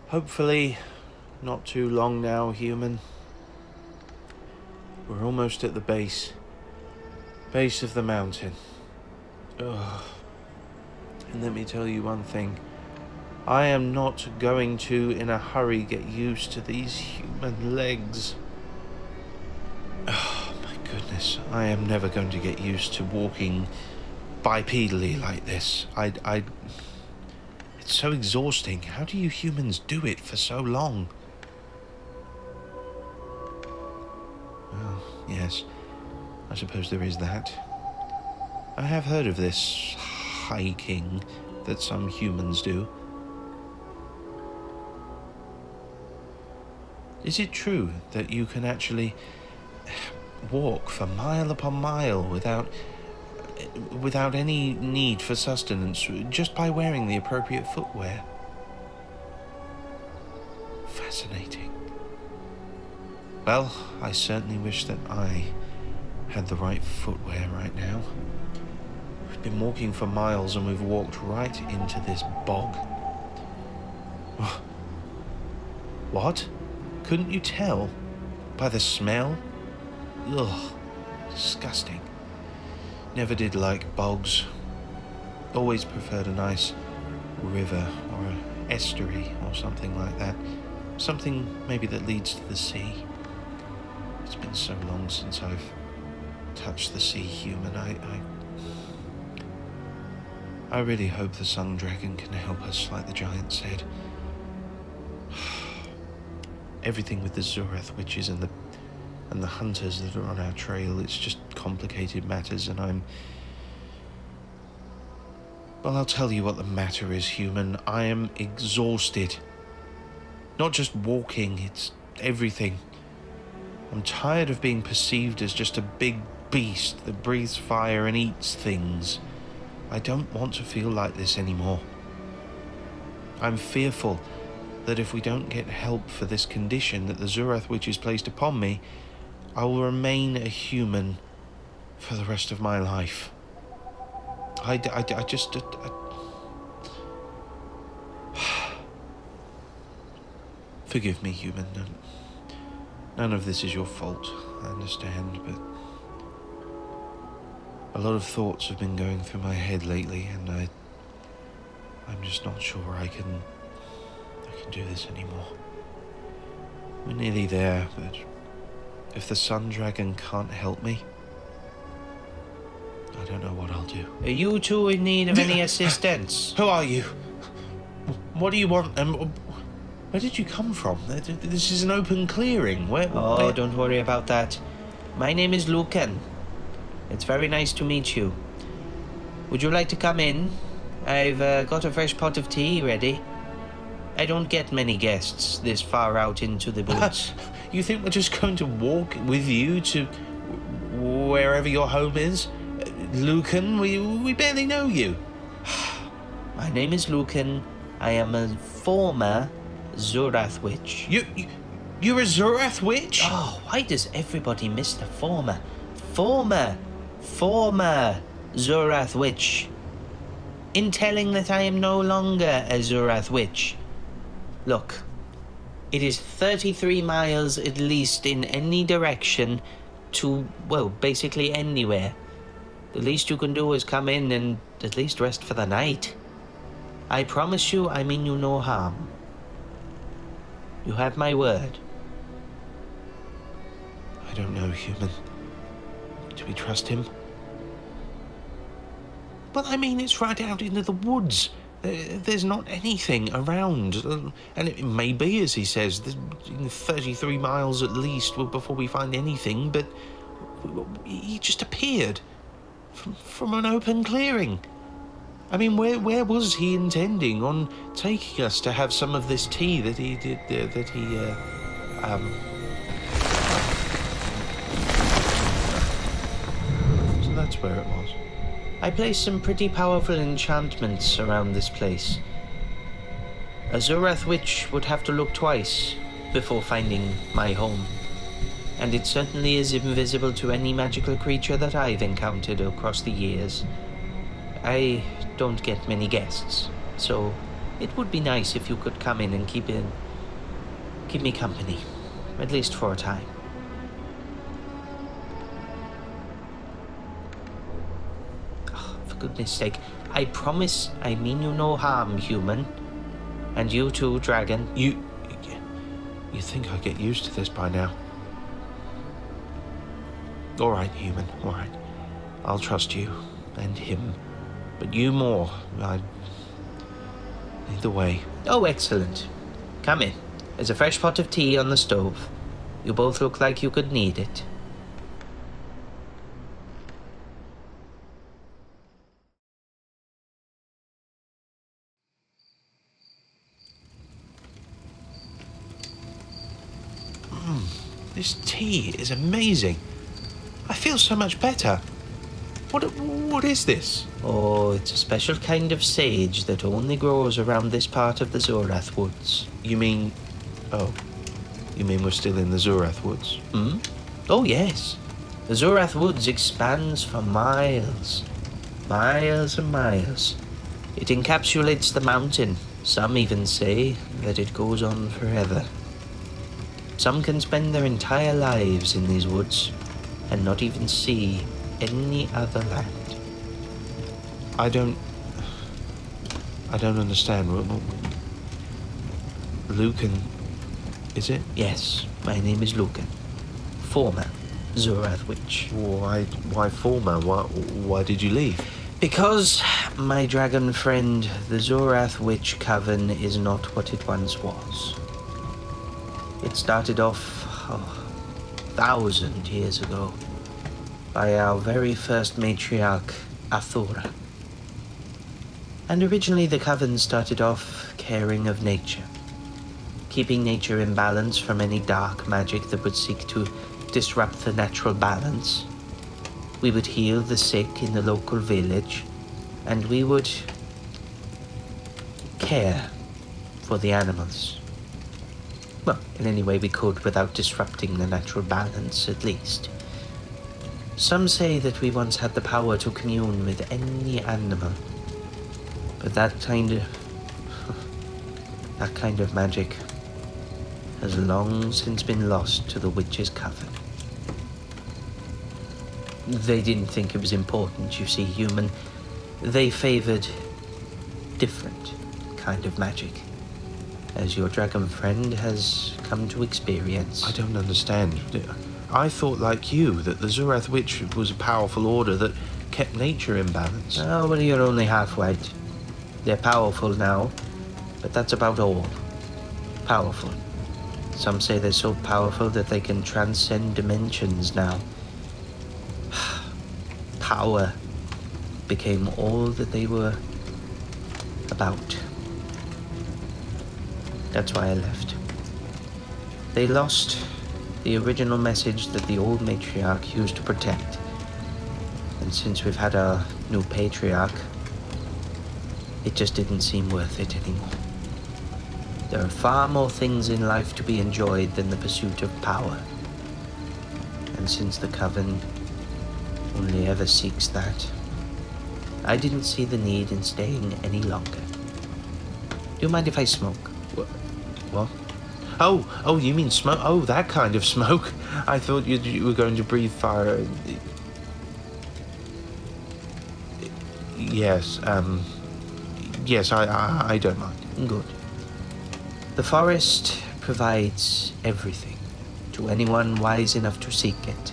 Hopefully, not too long now, human. We're almost at the base of the mountain. Ugh. And let me tell you one thing. I am not going to, in a hurry, get used to these human legs. Oh, my goodness. I am never going to get used to walking bipedally like this. It's so exhausting. How do you humans do it for so long? Well, yes. I suppose there is that. I have heard of this hiking that some humans do. Is it true that you can actually walk for mile upon mile without any need for sustenance, just by wearing the appropriate footwear? Fascinating. Well, I certainly wish that I had the right footwear right now. We've been walking for miles and we've walked right into this bog. What? Couldn't you tell? By the smell? Ugh, disgusting. Never did like bogs. Always preferred a nice river or an estuary or something like that. Something maybe that leads to the sea. It's been so long since I've touched the sea, human. I really hope the sun dragon can help us, like the giant said. Everything with the Zorath witches and the hunters that are on our trail, it's just complicated matters, and well, I'll tell you what the matter is, human. I am exhausted. Not just walking, it's everything. I'm tired of being perceived as just a big beast that breathes fire and eats things. I don't want to feel like this anymore. I'm fearful that if we don't get help for this condition that the Zorath witches placed upon me, I will remain a human for the rest of my life. I just... Forgive me, human. None of this is your fault, I understand, but a lot of thoughts have been going through my head lately, and I'm just not sure I can do this anymore. We're nearly there, but if the sun dragon can't help me, I don't know what I'll do. Are you two in need of any assistance? Who are you? What do you want? Where did you come from? This is an open clearing. Where? Don't worry about that. My name is Lucan. It's very nice to meet you. Would you like to come in? I've got a fresh pot of tea ready. I don't get many guests this far out into the woods. You think we're just going to walk with you to wherever your home is? Lucan, we barely know you. My name is Lucan. I am a former Zorath witch. You're a Zorath witch? Oh, why does everybody miss the former Zorath witch? In telling that I am no longer a Zorath witch. Look, it is 33 miles at least in any direction to, well, basically anywhere. The least you can do is come in and at least rest for the night. I promise you, I mean you no harm. You have my word. I don't know, human. Do we trust him? But I mean, it's right out into the woods. There's not anything around. And it may be, as he says, 33 miles at least before we find anything, but he just appeared from an open clearing. I mean, where was he intending on taking us to have some of this tea that he did, So that's where it was. I placed some pretty powerful enchantments around this place. A Zorath witch would have to look twice before finding my home. And it certainly is invisible to any magical creature that I've encountered across the years. I don't get many guests, so It would be nice if you could come in and keep me company, at least for a time. Oh, for goodness sake, I promise I mean you no harm, human. And you too, dragon. You think I get used to this by now? All right, human, all right. I'll trust you, and him. But you more. Either way. Oh, excellent. Come in. There's a fresh pot of tea on the stove. You both look like you could need it. This tea is amazing. I feel so much better. What is this? Oh, it's a special kind of sage that only grows around this part of the Zorath woods. You mean we're still in the Zorath woods? Hmm? Oh, yes. The Zorath woods expands for miles. Miles and miles. It encapsulates the mountain. Some even say that it goes on forever. Some can spend their entire lives in these woods and not even see any other land. I don't understand. Lucan, is it? Yes, my name is Lucan. Former Zorath Witch. Why former? Why did you leave? Because, my dragon friend, the Zorath Witch Coven is not what it once was. It started off 1,000 years ago by our very first matriarch, Athora. And originally the Coven started off caring of nature, keeping nature in balance from any dark magic that would seek to disrupt the natural balance. We would heal the sick in the local village, and we would care for the animals. Well, in any way we could without disrupting the natural balance, at least. Some say that we once had the power to commune with any animal, but that kind of magic has long since been lost to the Witch's Coven. They didn't think it was important, you see, human. They favored different kind of magic, as your dragon friend has come to experience. I don't understand. I thought, like you, that the Zorath Witch was a powerful order that kept nature in balance. Oh, well, you're only half right. They're powerful now, but that's about all. Powerful. Some say they're so powerful that they can transcend dimensions now. Power became all that they were about. That's why I left. They lost the original message that the old matriarch used to protect. And since we've had our new patriarch, it just didn't seem worth it anymore. There are far more things in life to be enjoyed than the pursuit of power. And since the Coven only ever seeks that, I didn't see the need in staying any longer. Do you mind if I smoke? What? Oh, you mean smoke? Oh, that kind of smoke. I thought you were going to breathe fire. Yes, yes, I don't mind. Good. The forest provides everything to anyone wise enough to seek it.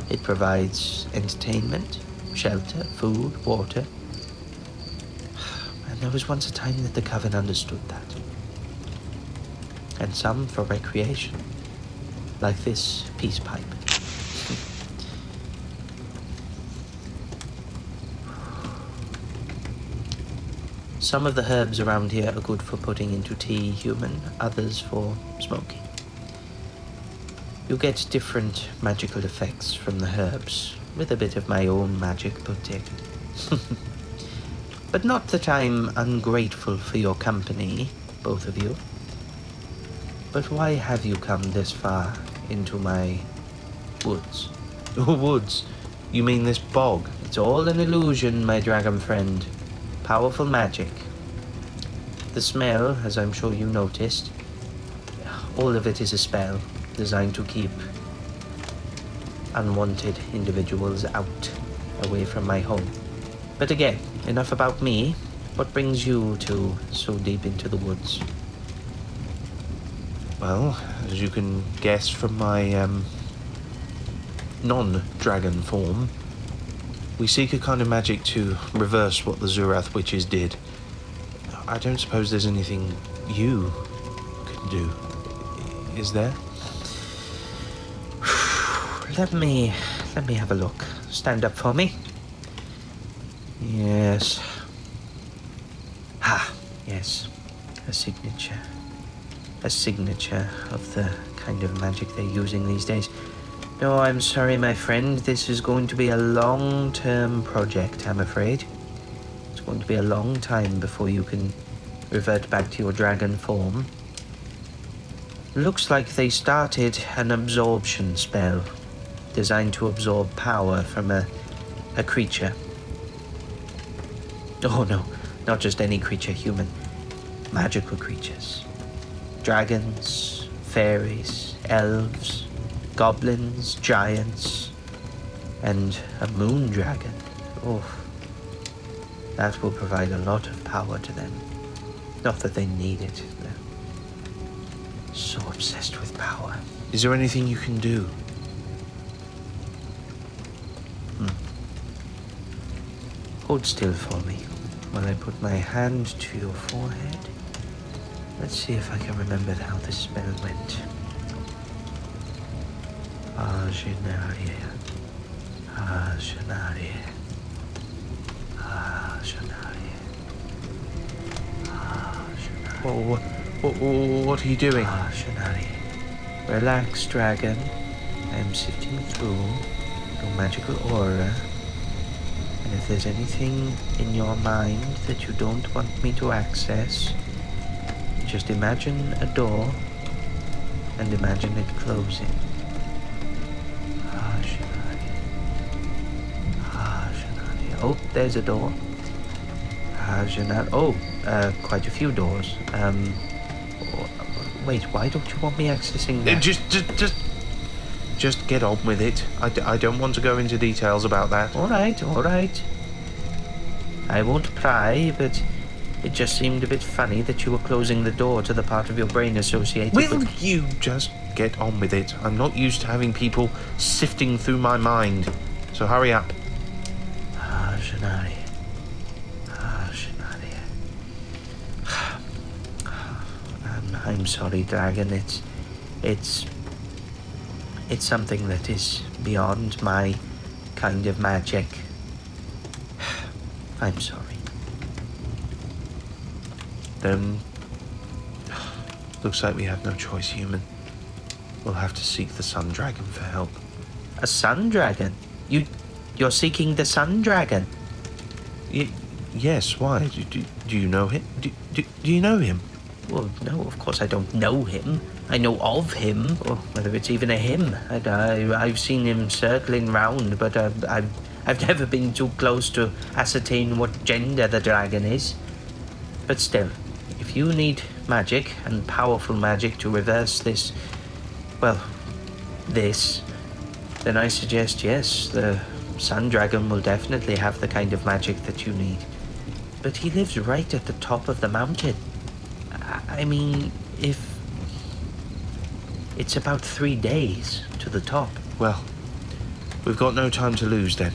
It provides entertainment, shelter, food, water. And there was once a time that the Coven understood that. And some for recreation, like this peace pipe. Some of the herbs around here are good for putting into tea, human, others for smoking. You get different magical effects from the herbs, with a bit of my own magic put in. But not that I'm ungrateful for your company, both of you. But why have you come this far into my woods? Woods? You mean this bog? It's all an illusion, my dragon friend. Powerful magic. The smell, as I'm sure you noticed, all of it is a spell designed to keep unwanted individuals out, away from my home. But again, enough about me. What brings you two so deep into the woods? Well, as you can guess from my non-dragon form, we seek a kind of magic to reverse what the Zurath witches did. I don't suppose there's anything you can do, is there? Let me have a look. Stand up for me. Yes. Yes. A signature. A signature of the kind of magic they're using these days. No, I'm sorry, my friend. This is going to be a long-term project, I'm afraid. It's going to be a long time before you can revert back to your dragon form. Looks like they started an absorption spell designed to absorb power from a creature. Oh no, not just any creature, human. Magical creatures. Dragons, fairies, elves, goblins, giants, and a moon dragon. Oh, that will provide a lot of power to them. Not that they need it. They're so obsessed with power. Is there anything you can do? Hold still for me while I put my hand to your forehead. Let's see if I can remember how this spell went. Shanar, What are you doing? Shanar. Relax, dragon. I'm sifting through your magical aura. And if there's anything in your mind that you don't want me to access, just imagine a door and imagine it closing. Oh, there's a door. Quite a few doors. Wait, why don't you want me accessing that? Just get on with it. I don't want to go into details about that. All right. I won't pry, but it just seemed a bit funny that you were closing the door to the part of your brain associated with... Will you just get on with it? I'm not used to having people sifting through my mind. So hurry up. Shanar. I'm sorry, dragon. It's something that is beyond my kind of magic. I'm sorry. Then, looks like we have no choice, human. We'll have to seek the Sun Dragon for help. A sun dragon? You're seeking the sun dragon? Yes, why? Do you know him? Do you know him? Well, no, of course I don't know him. I know of him, or whether it's even a him. I've seen him circling round, but I've never been too close to ascertain what gender the dragon is. But still, if you need magic, and powerful magic, to reverse this, then I suggest yes, the Sun Dragon will definitely have the kind of magic that you need. But he lives right at the top of the mountain. I mean, if... It's about 3 days to the top. Well, we've got no time to lose then.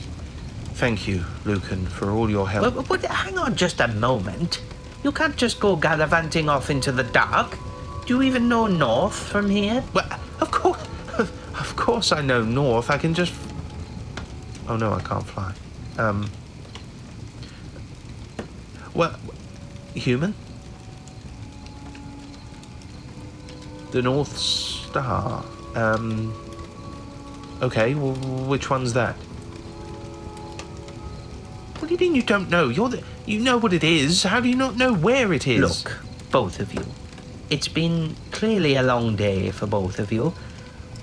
Thank you, Lucan, for all your help. But hang on just a moment. You can't just go gallivanting off into the dark. Do you even know north from here? Well, of course I know north. I can just... Oh no, I can't fly. Well, human? The North Star. Okay, well, which one's that? What do you mean you don't know? You know what it is. How do you not know where it is? Look, both of you. It's been clearly a long day for both of you.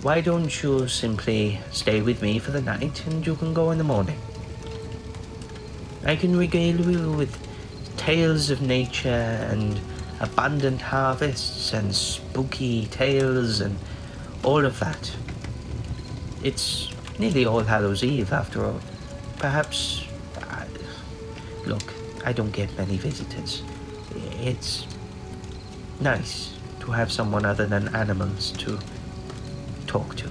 Why don't you simply stay with me for the night and you can go in the morning? I can regale you with tales of nature and abundant harvests and spooky tales and all of that. It's nearly All Hallows Eve, after all. Perhaps... look, I don't get many visitors. It's nice to have someone other than animals to talk to.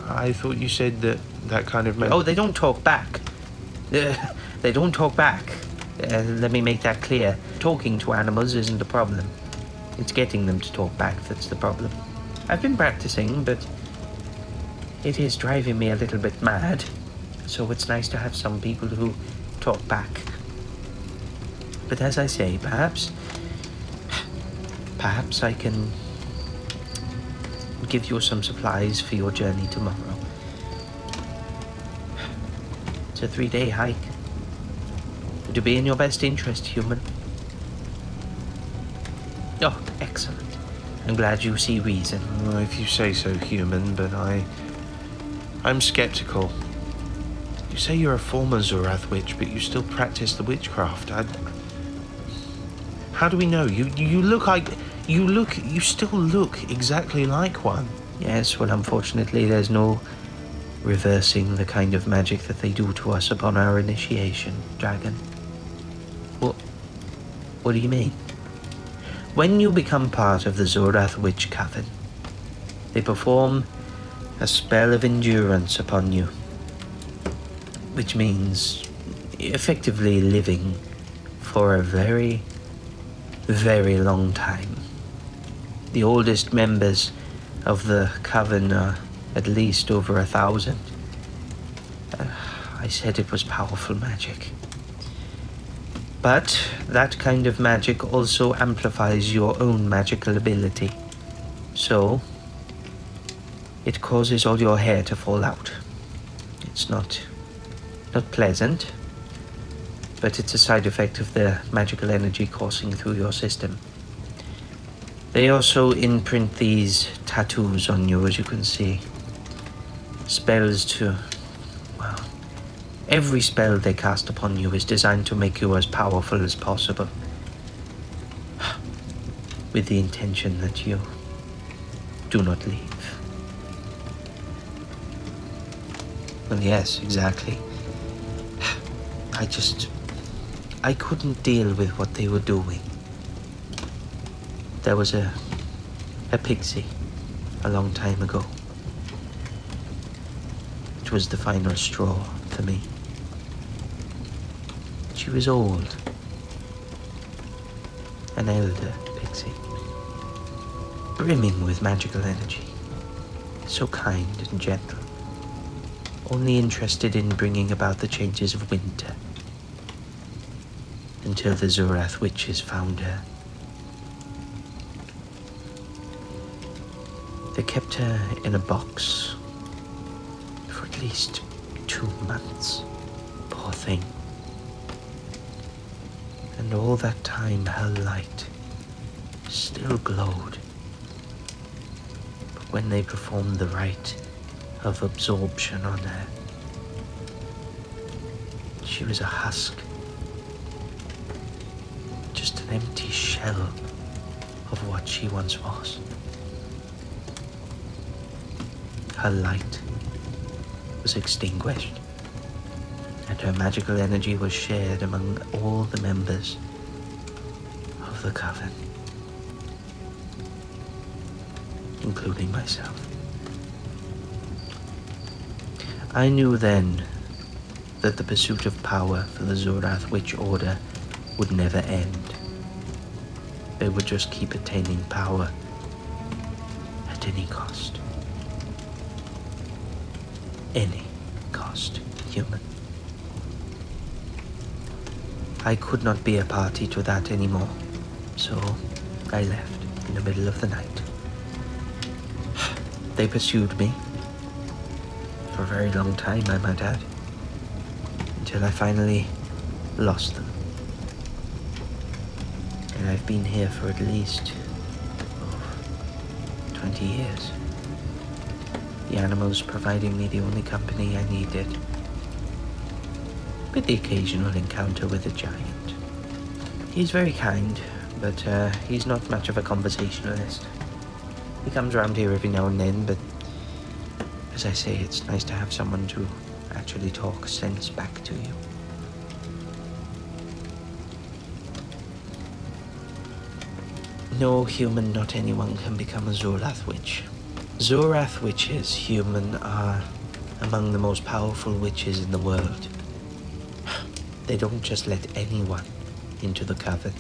I thought you said that kind of... Oh, they don't talk back. They don't talk back. Let me make that clear. Talking to animals isn't the problem. It's getting them to talk back that's the problem. I've been practicing, but it is driving me a little bit mad. So it's nice to have some people who talk back. But as I say, perhaps I can give you some supplies for your journey tomorrow. It's a 3-day hike. Would it be in your best interest, human? Oh, excellent. I'm glad you see reason. Well, if you say so, human, but I'm skeptical. You say you're a former Zorath witch, but you still practice the witchcraft. How do we know? You still look exactly like one. Yes, well, unfortunately, there's no reversing the kind of magic that they do to us upon our initiation, Dragon. What do you mean? When you become part of the Zorath Witch Coven, they perform a spell of endurance upon you, which means effectively living for a very, very long time. The oldest members of the coven are at least over 1,000. I said it was powerful magic. But that kind of magic also amplifies your own magical ability. So, it causes all your hair to fall out. It's not pleasant, but it's a side effect of the magical energy coursing through your system. They also imprint these tattoos on you, as you can see. Spells to... well, every spell they cast upon you is designed to make you as powerful as possible. With the intention that you do not leave. Well, yes, exactly. I couldn't deal with what they were doing. There was a pixie a long time ago. It was the final straw for me. She was old. An elder pixie. Brimming with magical energy. So kind and gentle. Only interested in bringing about the changes of winter. Until the Zorath witches found her. They kept her in a box for at least 2 months. Poor thing. And all that time her light still glowed. But when they performed the rite of absorption on her, she was a husk. Just an empty shell of what she once was. Her light was extinguished, and her magical energy was shared among all the members of the coven, including myself. I knew then that the pursuit of power for the Zorath Witch Order would never end. They would just keep attaining power at any cost. Any cost, human. I could not be a party to that anymore, so I left in the middle of the night. They pursued me for a very long time, I might add, until I finally lost them. And I've been here for at least 20 years. The animals providing me the only company I needed, with the occasional encounter with a giant. He's very kind, but he's not much of a conversationalist. He comes around here every now and then, but as I say, it's nice to have someone to actually talk sense back to you. No human, not anyone, can become a Zorath witch. Zorath witches, human, are among the most powerful witches in the world. They don't just let anyone into the coven.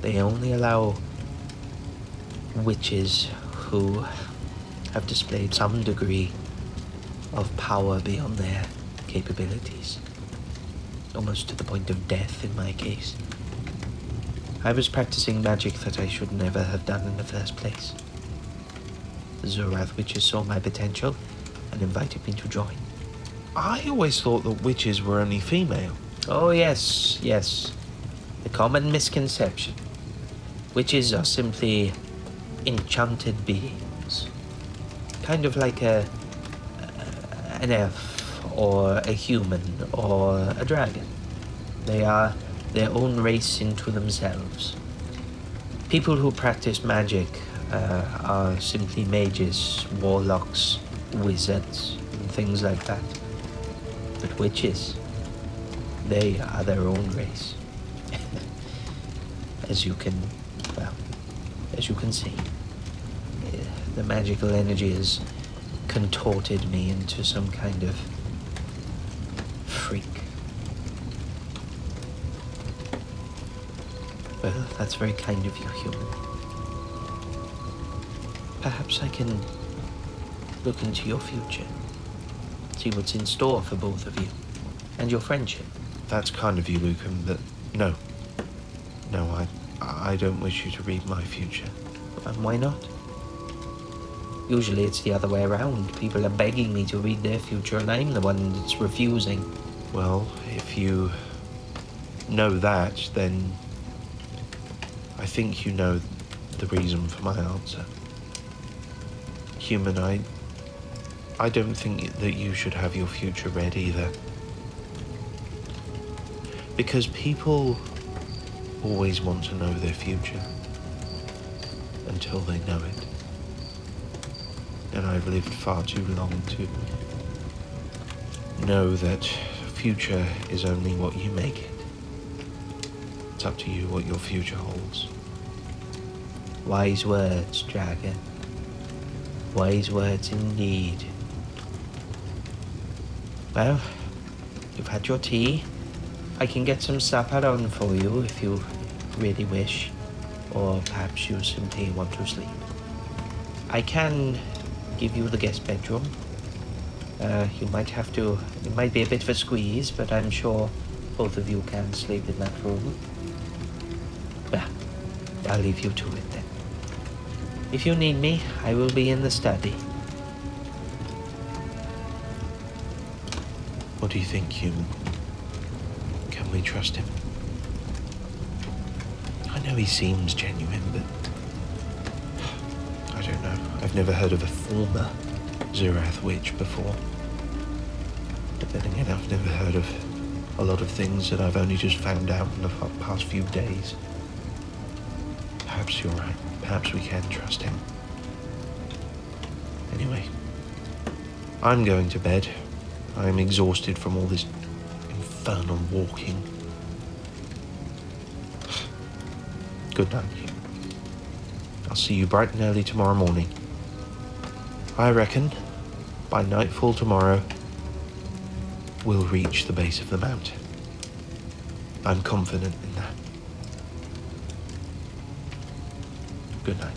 They only allow witches who have displayed some degree of power beyond their capabilities. Almost to the point of death in my case. I was practicing magic that I should never have done in the first place. The Zorath witches saw my potential and invited me to join. I always thought that witches were only female. Oh yes, yes. The common misconception. Witches are simply enchanted beings. Kind of like an elf, or a human, or a dragon. They are their own race into themselves. People who practice magic are simply mages, warlocks, wizards, and things like that. But witches, they are their own race. As you can see. The magical energy has contorted me into some kind of freak. Well, that's very kind of you, human. Perhaps I can look into your future. See what's in store for both of you. And your friendship. That's kind of you, Lucan, but no. No, I don't wish you to read my future. And why not? Usually it's the other way around. People are begging me to read their future and I'm the one that's refusing. Well, if you know that, then I think you know the reason for my answer. Human, I don't think that you should have your future read either. Because people always want to know their future until they know it. And I've lived far too long to know that future is only what you make it. It's up to you what your future holds. Wise words, dragon. Wise words indeed. Well, you've had your tea. I can get some supper on for you if you really wish. Or perhaps you simply want to sleep. I can give you the guest bedroom. You might have to... It might be a bit of a squeeze, but I'm sure both of you can sleep in that room. Well, I'll leave you to it then. If you need me, I will be in the study. What do you think, human? Can we trust him? I know he seems genuine, but I don't know. I've never heard of a former Zorath witch before. But then again, I've never heard of a lot of things that I've only just found out in the past few days. Perhaps you're right. Perhaps we can trust him. Anyway, I'm going to bed. I'm exhausted from all this infernal walking. Good night. I'll see you bright and early tomorrow morning. I reckon by nightfall tomorrow, we'll reach the base of the mountain. I'm confident in that. Good night.